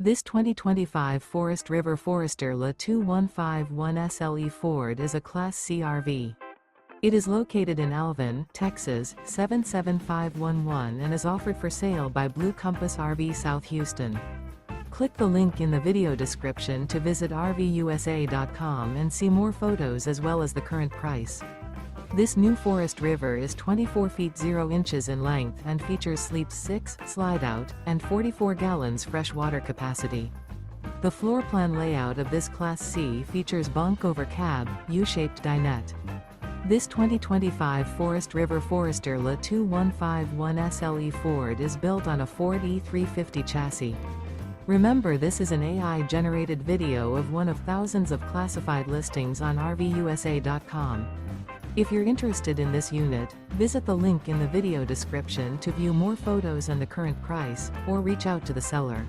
This 2025 Forest River Forester La 2151 SLE Ford is a Class C RV. It is located in Alvin, Texas, 77511 and is offered for sale by Blue Compass RV South Houston. Click the link in the video description to visit RVUSA.com and see more photos as well as the current price. This new Forest River is 24 feet 0 inches in length and features sleeps 6, slide-out, and 44 gallons fresh water capacity. The floor plan layout of this Class C features bunk over cab, U-shaped dinette. This 2025 Forest River Forester La 2151 SLE Ford is built on a Ford E350 chassis. Remember, this is an AI-generated video of one of thousands of classified listings on RVUSA.com. If you're interested in this unit, visit the link in the video description to view more photos and the current price, or reach out to the seller.